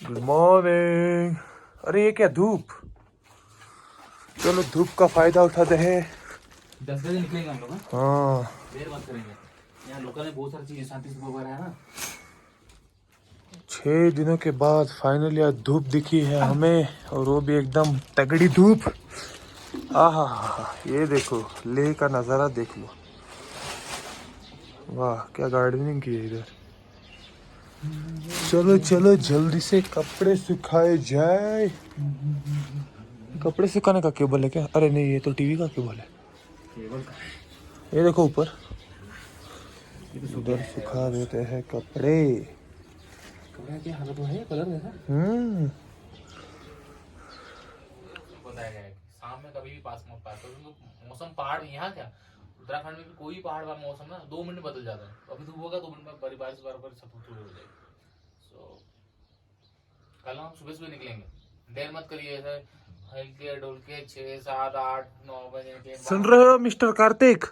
Good morning. अरे ये क्या धूप। चलो धूप का फायदा उठाते हैं। 10 बजे निकलेंगे हम लोग। हाँ देर मत करेंगे। यहाँ लोकल में बहुत सारी चीजें शांति से वगैरह है ना। 6 दिनों के बाद फाइनली आज धूप दिखी है हमें, और वो भी एकदम तगड़ी धूप। आहा, ये देखो लेह का नज़ारा देख लो। वाह क्या गार्डनिंग की है इधर। चलो चलो जल्दी से कपड़े सुखाए जाए। कपड़े सुखाने का केबल है क्या? अरे नहीं, ये तो टीवी का केबल है। केबल का ये देखो ऊपर, ये तो उधर सुखा देते हैं कपड़े। कपड़ा की हालत है कलर जैसा। बताया गया है कि शाम में कभी भी पास मत पास करो, क्योंकि मौसम पहाड़ यहाँ क्या उत्तराखंड में भी कोई पहाड़ का मौसम ना 2 मिनट में बदल जाता है। अभी धूप होगा 2 मिनट में बारिश बार सब शुरू हो जाएगी। सो कल हम सुबह सुबह निकलेंगे। देर मत करिए, ऐसे हल्के डुलके 6 7 8 9 बजे निकलेंगे। सुन रहे हो मिस्टर कार्तिक,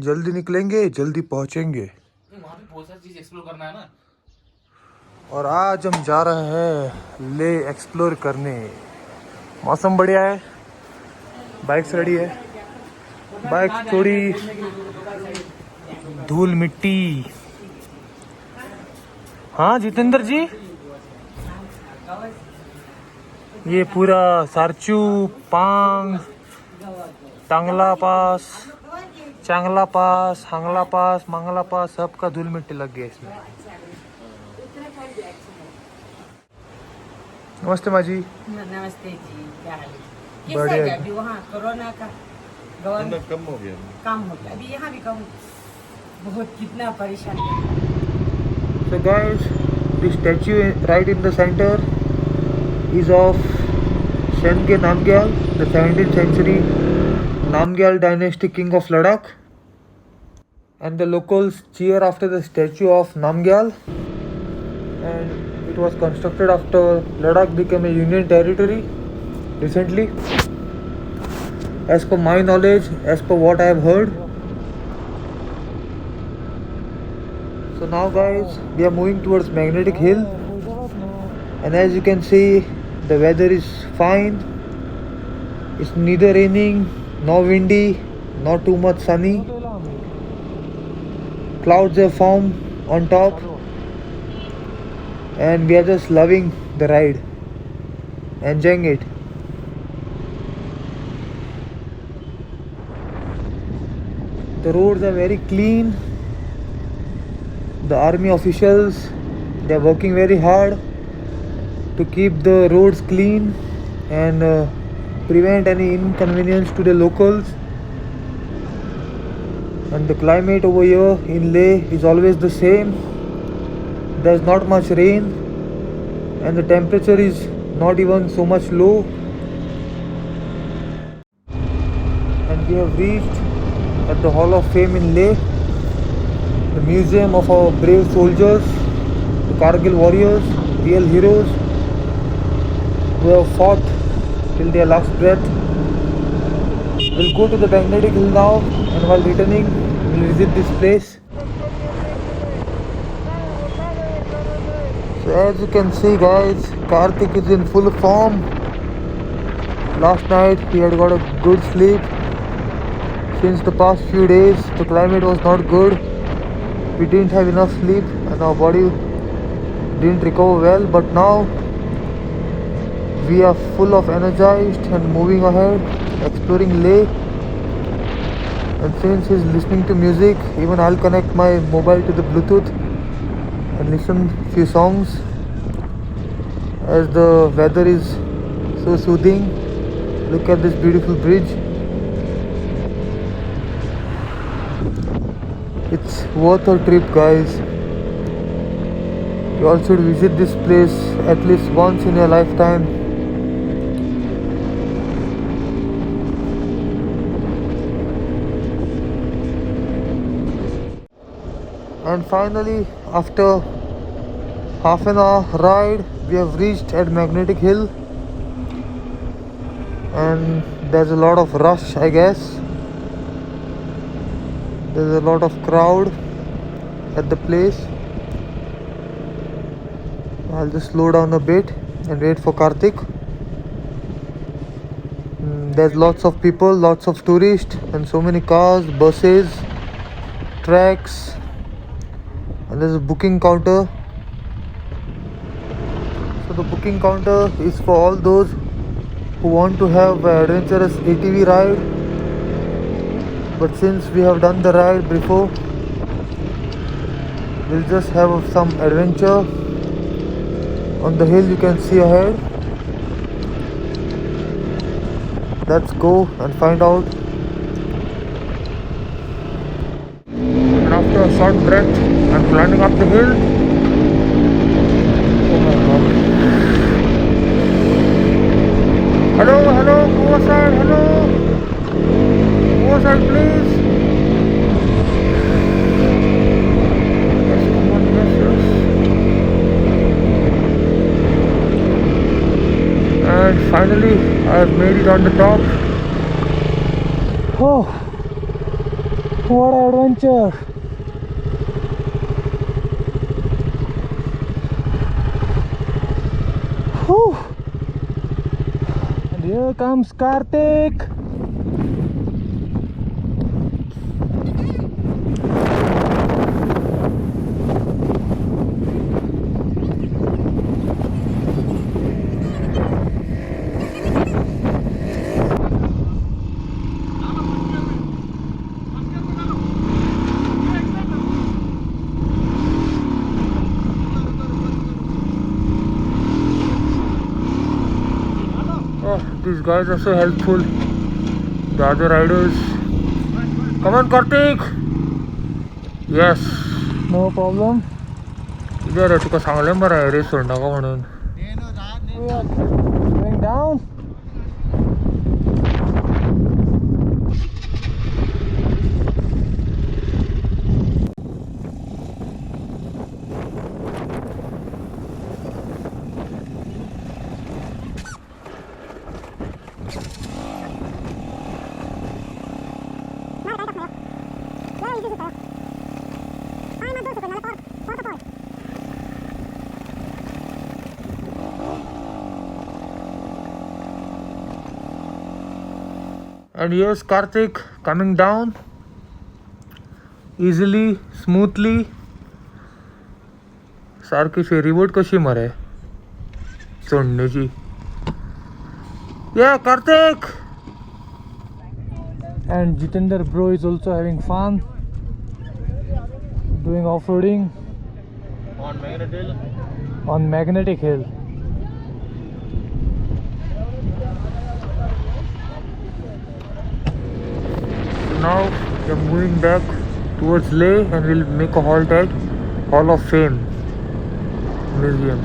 जल्दी निकलेंगे जल्दी पहुंचेंगे। वहाँ भी बहुत सारी चीज एक्सप्लोर करना है ना। और आज हम जा रहे हैं ले एक्सप्लोर करने। मौसम बढ़िया है, बाइक्स रेडी है। बाइक थोड़ी धूल मिट्टी। हाँ जितेंद्र जी, ये पूरा सारचू पांग टांगला पास चांगला पास हांगला पास मांगला पास सबका धूल मिट्टी लग गया इसमें। नमस्ते माँ जी। नमस्ते जी, क्या हाल है? बढ़िया। कैसा है अभी वहाँ कोरोना का गवर्नमेंट कम हो गया। काम हो गया? अभी यहाँ भी कम बहुत कितना परेशान है। So guys, the statue right in the center is of Senge Namgyal, the 17th century Namgyal dynasty king of Ladakh, and the locals cheer after the statue of Namgyal, and it was constructed after Ladakh became a union territory recently, as per my knowledge, as per what I have heard. So now guys, we are moving towards Magnetic Hill, and as you can see the weather is fine. It's neither raining nor windy, not too much sunny. Clouds have formed on top, and we are just loving the ride, enjoying it. The roads are very clean. The army officials, they are working very hard to keep the roads clean and prevent any inconvenience to the locals. And the climate over here in Leh is always the same. There's not much rain, and the temperature is not even so much low. And we have reached at the Hall of Fame in Leh, the museum of our brave soldiers, the Kargil warriors, real heroes who have fought till their last breath. We'll go to the Magnetic Hill now, and while returning, we'll visit this place. So as you can see guys, Karthik is in full form. Last night he had got a good sleep. Since the past few days the climate was not good. We didn't have enough sleep and our body didn't recover well, but now we are full of energized and moving ahead, exploring Leh. And since he's listening to music, even I'll connect my mobile to the Bluetooth and listen few songs, as the weather is so soothing. Look at this beautiful bridge. It's worth a trip guys. You all should visit this place at least once in your lifetime. And finally, after half an hour ride, we have reached at Magnetic Hill, and there's a lot of rush, I guess. There's a lot of crowd at the place. I'll just slow down a bit and wait for Karthik. There's lots of people, lots of tourists, and so many cars, buses, tracks, and there's a booking counter. So the booking counter is for all those who want to have an adventurous ATV ride. But since we have done the ride before, we'll just have some adventure. On the hill you can see ahead. Let's go and find out. And after a short breath, I'm climbing up the hill. Oh my god. Hello, move aside, hello. Move aside, please. Yes, come on, yes. And finally, I've made it on the top. Oh, what an adventure! Whew. And here comes Karthik. Oh, these guys are so helpful. The other riders. Come on, Karthik. Yes. No problem. इधर तुका सांगलें मरे race सोडनाका म्हणून. Going down. And here's Karthik coming down easily, smoothly. सारखी ferryboat कशी मरे चढण्याची. Yeah, Karthik. And Jitender bro is also having fun doing off-roading on Magnetic Hill. Now we are moving back towards Leh and we'll make a halt at Hall of Fame Museum.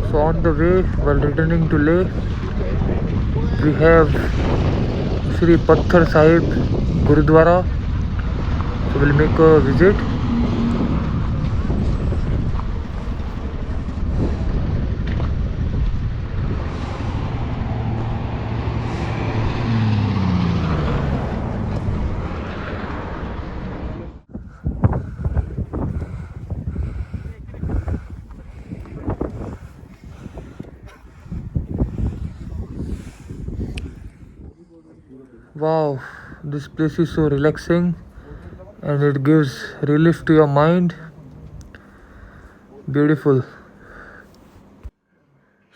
So on the way, while returning to Leh, we have Sri Patthar Sahib Gurudwara. So we'll make a visit. Wow, this place is so relaxing and it gives relief to your mind. Beautiful.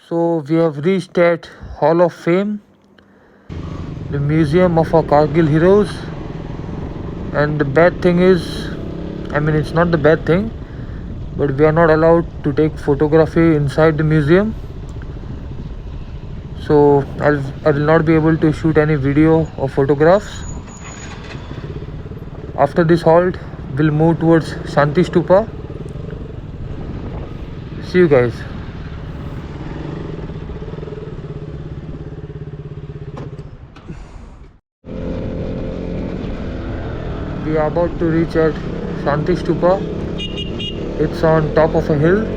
So we have reached at Hall of Fame, the museum of our Kargil heroes. And the bad thing is, I mean it's not the bad thing, but we are not allowed to take photography inside the museum. So I will not be able to shoot any video or photographs. After this halt, we'll move towards Shanti Stupa. See you guys. We are about to reach at Shanti Stupa. It's on top of a hill.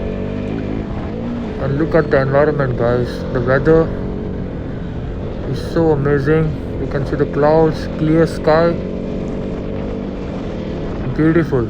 And look at the environment, guys. The weather is so amazing. You can see the clouds, clear sky, Beautiful.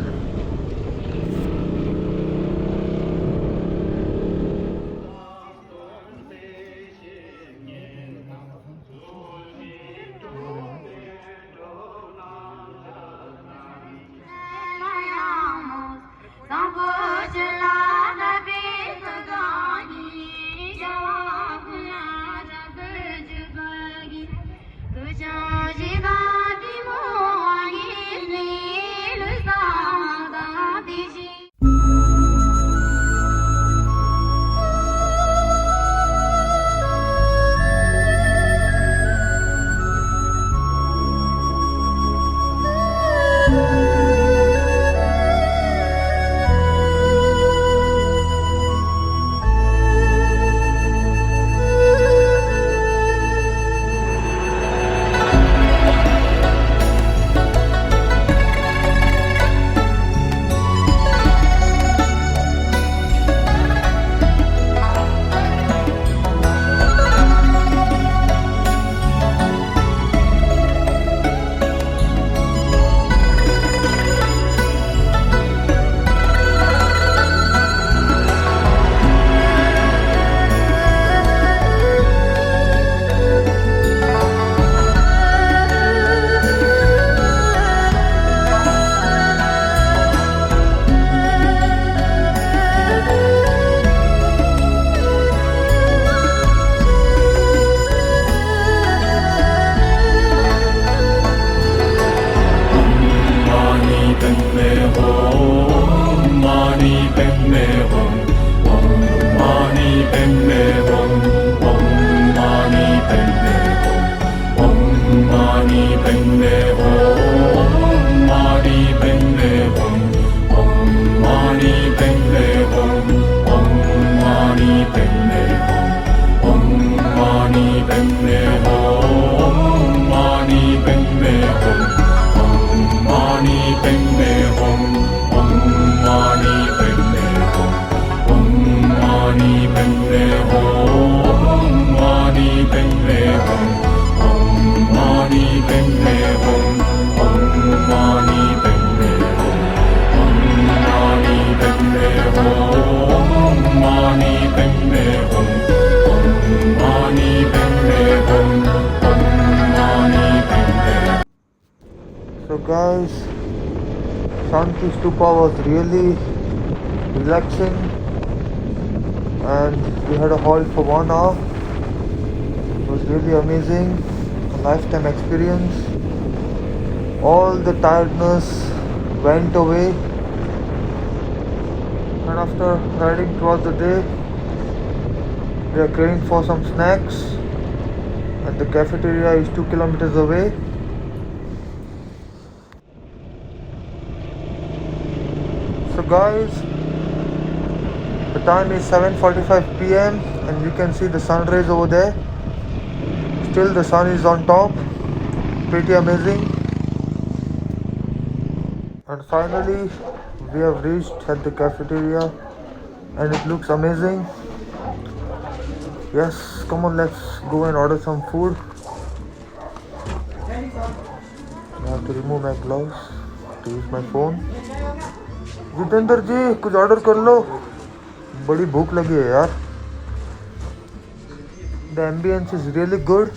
So guys, Shanti Stupa was really relaxing and we had a halt for 1 hour. It was really amazing, a lifetime experience. All the tiredness went away, and after riding throughout the day, we are craving for some snacks and the cafeteria is 2 kilometers away. So guys, the time is 7:45 p.m. and you can see the sunrise over there. Still the sun is on top, pretty amazing. And finally we have reached at the cafeteria and it looks amazing. Yes, come on, let's go and order some food. I have to remove my gloves to use my phone. Jitendra जी कुछ order कर लो, बड़ी भूख लगी है यार. The ambience is really good.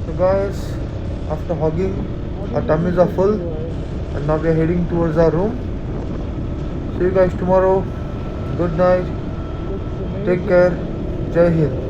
So guys, after hugging, our tummies are full and now we are heading towards our room. See you guys tomorrow. Good night. Take care. Jai Hind.